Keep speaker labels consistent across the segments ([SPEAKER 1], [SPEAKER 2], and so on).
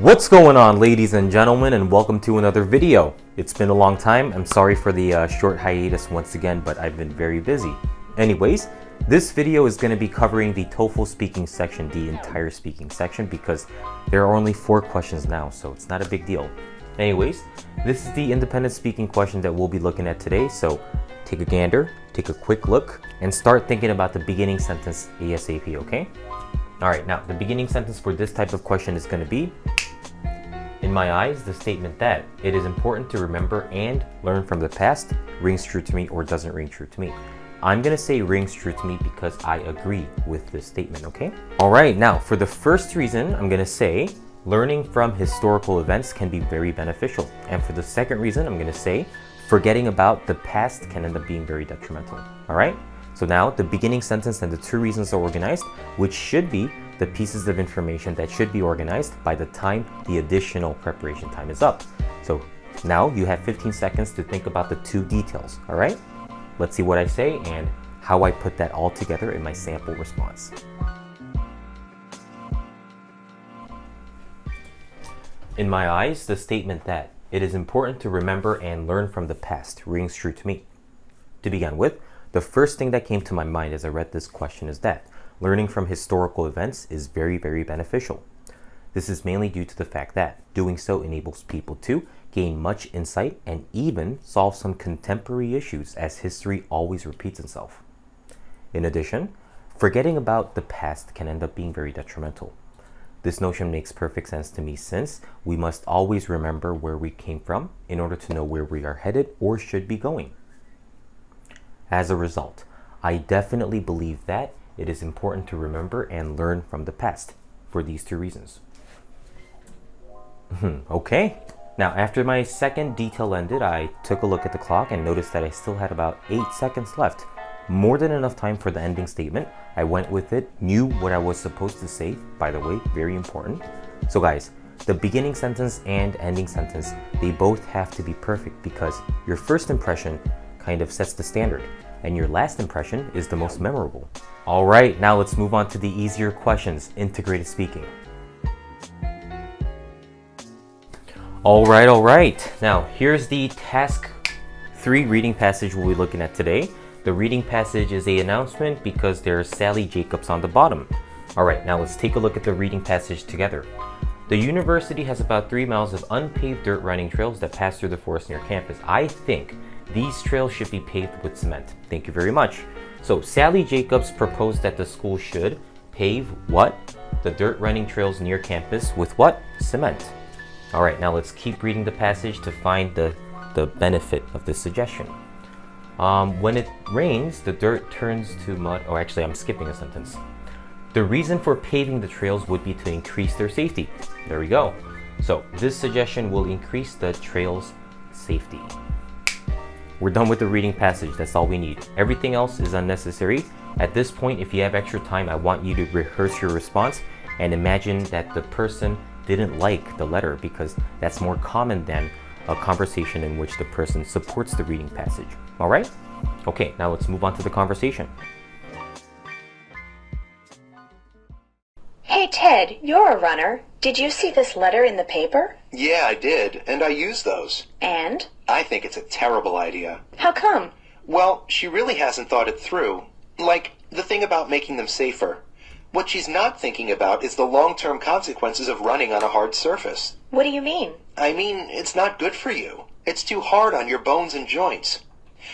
[SPEAKER 1] What's going on, ladies and gentlemen, and welcome to another video. It's been a long time. I'm sorry for the short hiatus once again, but I've been very busy. Anyways, this video is going to be covering the TOEFL speaking section, the entire speaking section, because there are only 4 questions now, so it's not a big deal. Anyways, this is the independent speaking question that we'll be looking at today, so take a gander, take a quick look, and start thinking about the beginning sentence ASAP, okay? Alright, now the beginning sentence for this type of question is going to be, in my eyes, the statement that it is important to remember and learn from the past rings true to me or doesn't ring true to me. I'm going to say rings true to me because I agree with this statement, okay? Alright, now for the first reason, I'm going to say learning from historical events can be very beneficial. And for the second reason, I'm going to say forgetting about the past can end up being very detrimental. Alright? So now the beginning sentence and the 2 reasons are organized, which should be the pieces of information that should be organized by the time the additional preparation time is up. So now you have 15 seconds to think about the 2 details, all right? Let's see what I say and how I put that all together in my sample response. In my eyes, the statement that it is important to remember and learn from the past rings true to me. To begin with, the first thing that came to my mind as I read this question is that learning from historical events is very, very beneficial. This is mainly due to the fact that doing so enables people to gain much insight and even solve some contemporary issues, as history always repeats itself. In addition, forgetting about the past can end up being very detrimental. This notion makes perfect sense to me since we must always remember where we came from in order to know where we are headed or should be going. As a result, I definitely believe that it is important to remember and learn from the past for these 2 reasons. Okay, now after my second detail ended, I took a look at the clock and noticed that I still had about 8 seconds left. More than enough time for the ending statement. I went with it, knew what I was supposed to say, by the way, very important. So guys, the beginning sentence and ending sentence, they both have to be perfect because your first impression kind of sets the standard, and your last impression is the most memorable. All right, now let's move on to the easier questions, integrated speaking. All right. Now, here's the task 3 reading passage we'll be looking at today. The reading passage is an announcement because there's Sally Jacobs on the bottom. All right, now let's take a look at the reading passage together. The university has about 3 miles of unpaved dirt running trails that pass through the forest near campus. I think these trails should be paved with cement. Thank you very much. So Sally Jacobs proposed that the school should pave what? The dirt running trails near campus with what? Cement. All right, now let's keep reading the passage to find the benefit of this suggestion. When it rains, the dirt turns to mud. Oh, actually, I'm skipping a sentence. The reason for paving the trails would be to increase their safety. There we go. So this suggestion will increase the trail's safety. We're done with the reading passage. That's all we need. Everything else is unnecessary. At this point, if you have extra time, I want you to rehearse your response and imagine that the person didn't like the letter, because that's more common than a conversation in which the person supports the reading passage. All right? Okay, now let's move on to the conversation.
[SPEAKER 2] Hey Ted, you're a runner. Did you see this letter in the paper?
[SPEAKER 3] Yeah, I did, and I used those.
[SPEAKER 2] And?
[SPEAKER 3] I think it's a terrible idea.
[SPEAKER 2] How come?
[SPEAKER 3] Well, she really hasn't thought it through. Like, the thing about making them safer. What she's not thinking about is the long-term consequences of running on a hard surface.
[SPEAKER 2] What do you mean?
[SPEAKER 3] I mean, it's not good for you. It's too hard on your bones and joints.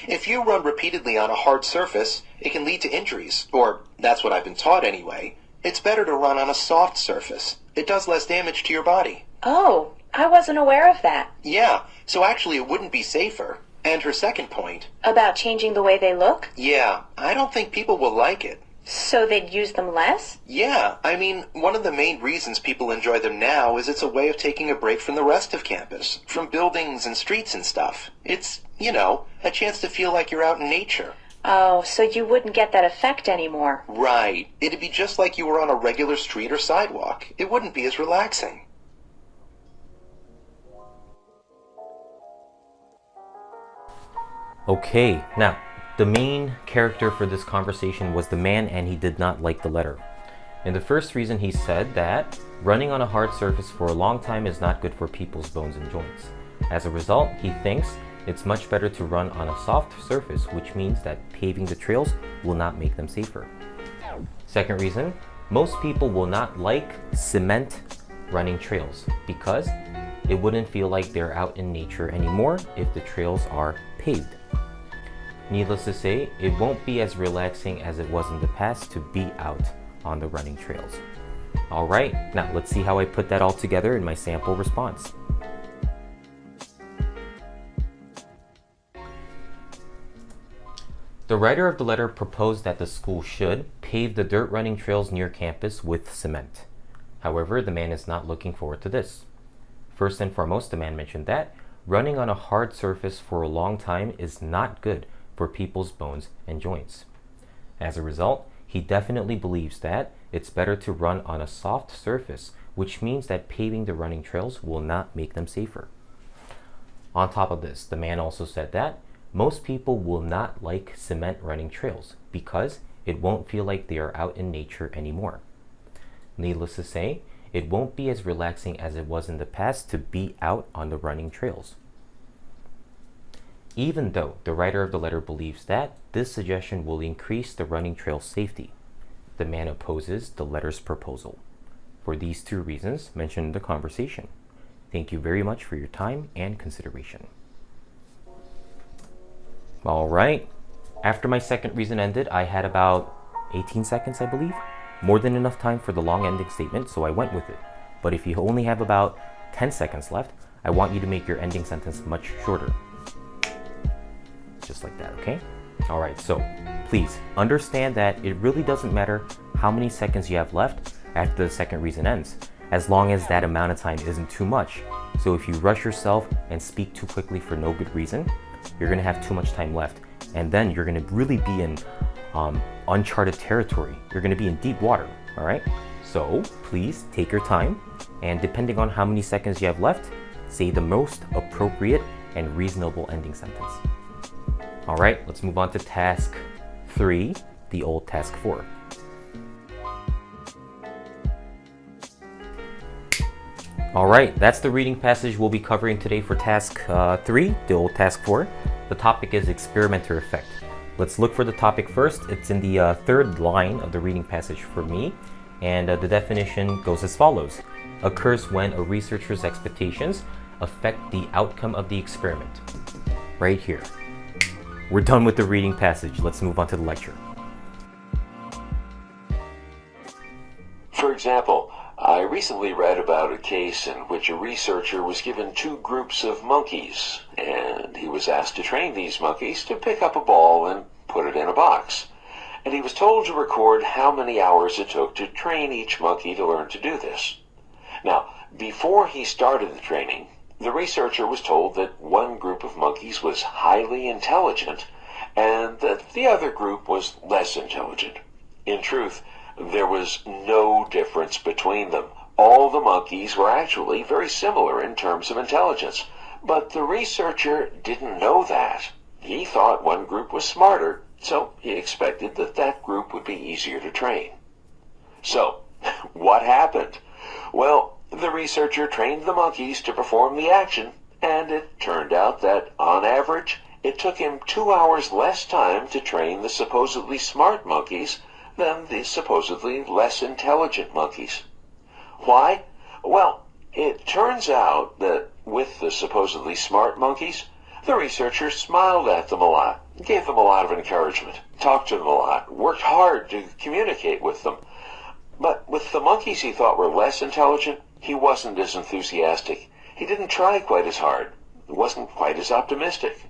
[SPEAKER 3] If you run repeatedly on a hard surface, it can lead to injuries, or that's what I've been taught anyway. It's better to run on a soft surface. It does less damage to your body.
[SPEAKER 2] Oh, I wasn't aware of that.
[SPEAKER 3] Yeah, so actually it wouldn't be safer. And her second point.
[SPEAKER 2] About changing the way they look?
[SPEAKER 3] Yeah, I don't think people will like it.
[SPEAKER 2] So they'd use them less?
[SPEAKER 3] Yeah, I mean, one of the main reasons people enjoy them now is it's a way of taking a break from the rest of campus, from buildings and streets and stuff. It's, a chance to feel like you're out in nature.
[SPEAKER 2] Oh, so you wouldn't get that effect anymore.
[SPEAKER 3] Right. It'd be just like you were on a regular street or sidewalk. It wouldn't be as relaxing.
[SPEAKER 1] Okay, now, the main character for this conversation was the man, and he did not like the letter. And the first reason he said that Running on a hard surface for a long time is not good for people's bones and joints. As a result, he thinks it's much better to run on a soft surface, which means that paving the trails will not make them safer. Second reason, most people will not like cement running trails because it wouldn't feel like they're out in nature anymore if the trails are paved. Needless to say, it won't be as relaxing as it was in the past to be out on the running trails. Alright, now let's see how I put that all together in my sample response. The writer of the letter proposed that the school should pave the dirt running trails near campus with cement. However, the man is not looking forward to this. First and foremost, the man mentioned that running on a hard surface for a long time is not good for people's bones and joints. As a result, he definitely believes that it's better to run on a soft surface, which means that paving the running trails will not make them safer. On top of this, the man also said that most people will not like cement running trails because it won't feel like they are out in nature anymore. Needless to say, it won't be as relaxing as it was in the past to be out on the running trails. Even though the writer of the letter believes that this suggestion will increase the running trail safety, the man opposes the letter's proposal for these two reasons mentioned in the conversation. Thank you very much for your time and consideration. All right, after my second reason ended, I had about 18 seconds, I believe. More than enough time for the long ending statement, so I went with it. But if you only have about 10 seconds left, I want you to make your ending sentence much shorter. Just like that, okay? All right, so please understand that it really doesn't matter how many seconds you have left after the second reason ends, as long as that amount of time isn't too much. So if you rush yourself and speak too quickly for no good reason, you're gonna have too much time left, and then you're gonna really be in uncharted territory. You're gonna be in deep water, all right? So please take your time, and depending on how many seconds you have left, say the most appropriate and reasonable ending sentence. All right, let's move on to task 3, the old task 4. All right, that's the reading passage we'll be covering today for task 3, the old task 4. The topic is experimenter effect. Let's look for the topic first. It's in the third line of the reading passage for me, and the definition goes as follows. Occurs when a researcher's expectations affect the outcome of the experiment. Right here. We're done with the reading passage. Let's move on to the lecture.
[SPEAKER 4] For example, I recently read about a case in which a researcher was given 2 groups of monkeys, and he was asked to train these monkeys to pick up a ball and put it in a box. And he was told to record how many hours it took to train each monkey to learn to do this. Now, before he started the training, the researcher was told that one group of monkeys was highly intelligent and that the other group was less intelligent. In truth, there was no difference between them. All the monkeys were actually very similar in terms of intelligence, but the researcher didn't know that. He thought one group was smarter, so he expected that that group would be easier to train. So, what happened? Well, the researcher trained the monkeys to perform the action, and it turned out that, on average, it took him 2 hours less time to train the supposedly smart monkeys than the supposedly less intelligent monkeys. Why? Well, it turns out that with the supposedly smart monkeys, the researcher smiled at them a lot, gave them a lot of encouragement, talked to them a lot, worked hard to communicate with them. But with the monkeys he thought were less intelligent, he wasn't as enthusiastic. He didn't try quite as hard. He wasn't quite as optimistic.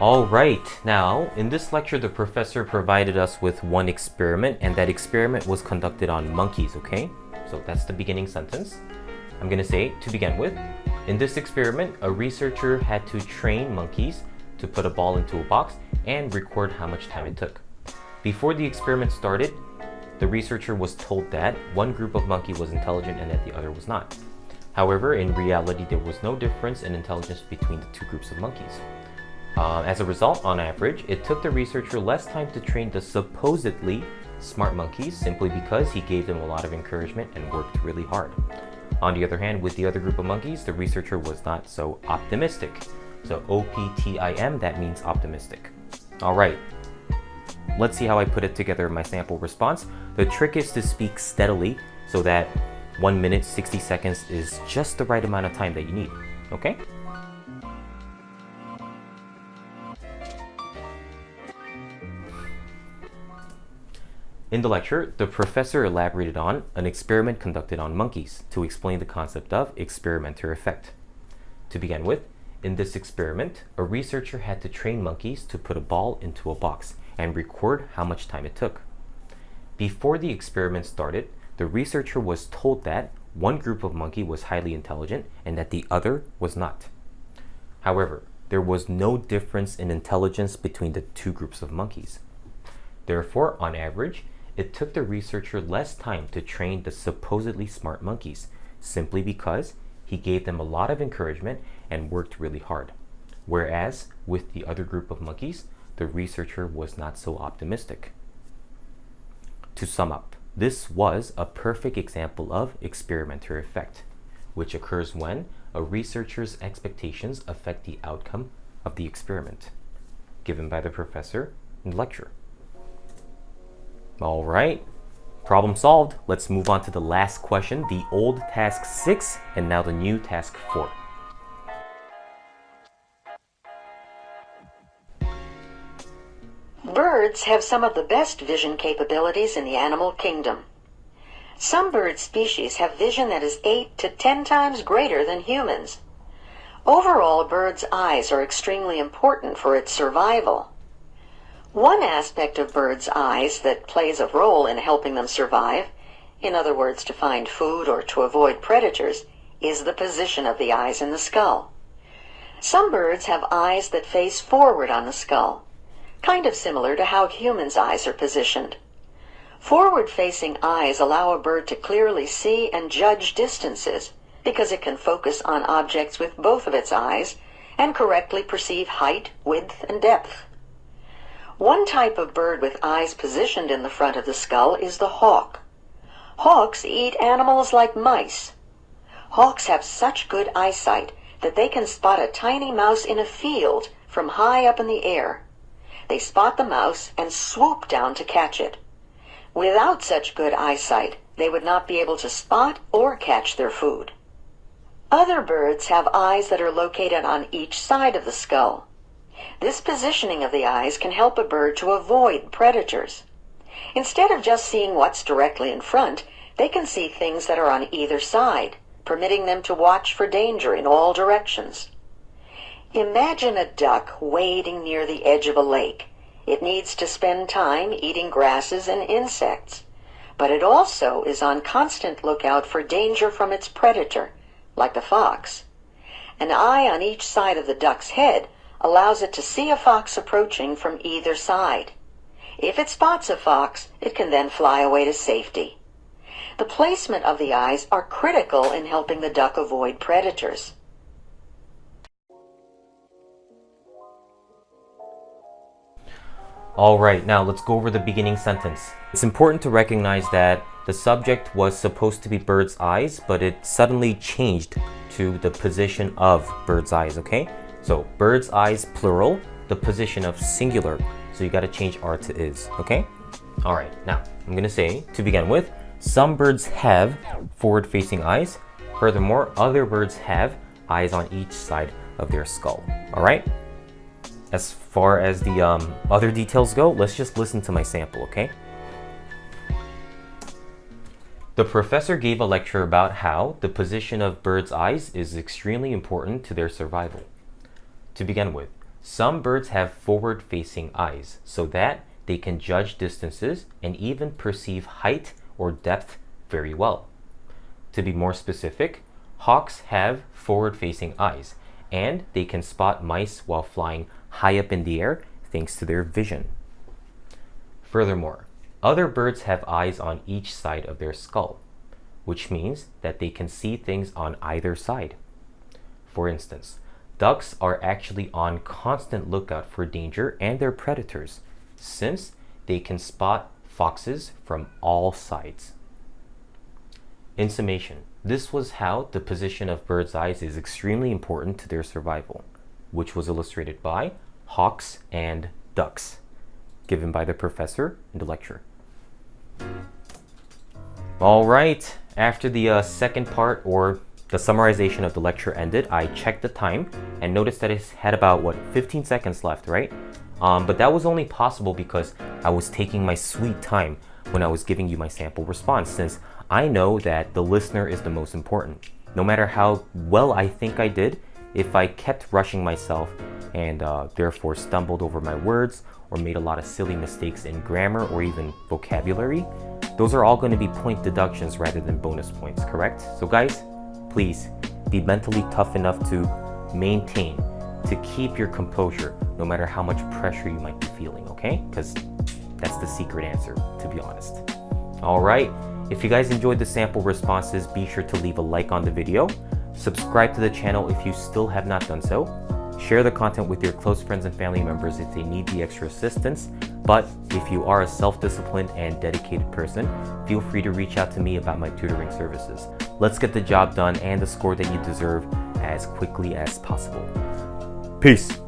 [SPEAKER 1] All right, now in this lecture the professor provided us with one experiment, and that experiment was conducted on monkeys, okay? So that's the beginning sentence. I'm gonna say, to begin with, in this experiment, a researcher had to train monkeys to put a ball into a box and record how much time it took. Before the experiment started, the researcher was told that one group of monkey was intelligent and that the other was not. However, in reality, there was no difference in intelligence between the two groups of monkeys. As a result, on average, it took the researcher less time to train the supposedly smart monkeys simply because he gave them a lot of encouragement and worked really hard. On the other hand, with the other group of monkeys, the researcher was not so optimistic. So OPTIM, that means optimistic. All right, let's see how I put it together in my sample response. The trick is to speak steadily so that 1 minute, 60 seconds is just the right amount of time that you need, okay? In the lecture, the professor elaborated on an experiment conducted on monkeys to explain the concept of experimenter effect. To begin with, in this experiment, a researcher had to train monkeys to put a ball into a box and record how much time it took. Before the experiment started, the researcher was told that one group of monkey was highly intelligent and that the other was not. However, there was no difference in intelligence between the two groups of monkeys. Therefore, on average, it took the researcher less time to train the supposedly smart monkeys, simply because he gave them a lot of encouragement and worked really hard. Whereas, with the other group of monkeys, the researcher was not so optimistic. To sum up, this was a perfect example of experimenter effect, which occurs when a researcher's expectations affect the outcome of the experiment, given by the professor in the lecture. All right, problem solved. Let's move on to the last question, the old task 6 and now the new task 4.
[SPEAKER 5] Birds have some of the best vision capabilities in the animal kingdom. Some bird species have vision that is 8 to 10 times greater than humans. Overall, a bird's eyes are extremely important for its survival. One aspect of birds' eyes that plays a role in helping them survive, in other words, to find food or to avoid predators, is the position of the eyes in the skull. Some birds have eyes that face forward on the skull, kind of similar to how humans' eyes are positioned. Forward-facing eyes allow a bird to clearly see and judge distances because it can focus on objects with both of its eyes and correctly perceive height, width, and depth. One type of bird with eyes positioned in the front of the skull is the hawk. Hawks eat animals like mice. Hawks have such good eyesight that they can spot a tiny mouse in a field from high up in the air. They spot the mouse and swoop down to catch it. Without such good eyesight, they would not be able to spot or catch their food. Other birds have eyes that are located on each side of the skull. This positioning of the eyes can help a bird to avoid predators. Instead of just seeing what's directly in front, they can see things that are on either side, permitting them to watch for danger in all directions. Imagine a duck wading near the edge of a lake. It needs to spend time eating grasses and insects, but it also is on constant lookout for danger from its predator, like the fox. An eye on each side of the duck's head allows it to see a fox approaching from either side. If it spots a fox, it can then fly away to safety. The placement of the eyes are critical in helping the duck avoid predators.
[SPEAKER 1] All right, now let's go over the beginning sentence. It's important to recognize that the subject was supposed to be bird's eyes, but it suddenly changed to the position of bird's eyes, okay? So bird's eyes plural, the position of singular. So you got to change are to is, okay? All right, now I'm going to say, to begin with, some birds have forward-facing eyes. Furthermore, other birds have eyes on each side of their skull, all right? As far as the other details go, let's just listen to my sample, okay? The professor gave a lecture about how the position of birds' eyes is extremely important to their survival. To begin with, some birds have forward-facing eyes so that they can judge distances and even perceive height or depth very well. To be more specific, hawks have forward-facing eyes, and they can spot mice while flying high up in the air thanks to their vision. Furthermore, other birds have eyes on each side of their skull. which means that they can see things on either side. For instance, ducks are actually on constant lookout for danger and their predators, since they can spot foxes from all sides. In summation, this was how the position of birds' eyes is extremely important to their survival, which was illustrated by hawks and ducks, given by the professor in the lecture. All right, after the second part, or the summarization of the lecture ended, I checked the time and noticed that it had about, 15 seconds left, right? But that was only possible because I was taking my sweet time when I was giving you my sample response, since I know that the listener is the most important. No matter how well I think I did, if I kept rushing myself and therefore stumbled over my words or made a lot of silly mistakes in grammar or even vocabulary, those are all going to be point deductions rather than bonus points, correct? So guys, please be mentally tough enough to maintain, to keep your composure no matter how much pressure you might be feeling, okay? Because that's the secret answer, to be honest. All right, if you guys enjoyed the sample responses, be sure to leave a like on the video, subscribe to the channel if you still have not done so, share the content with your close friends and family members if they need the extra assistance, but if you are a self-disciplined and dedicated person, feel free to reach out to me about my tutoring services. Let's get the job done and the score that you deserve as quickly as possible. Peace.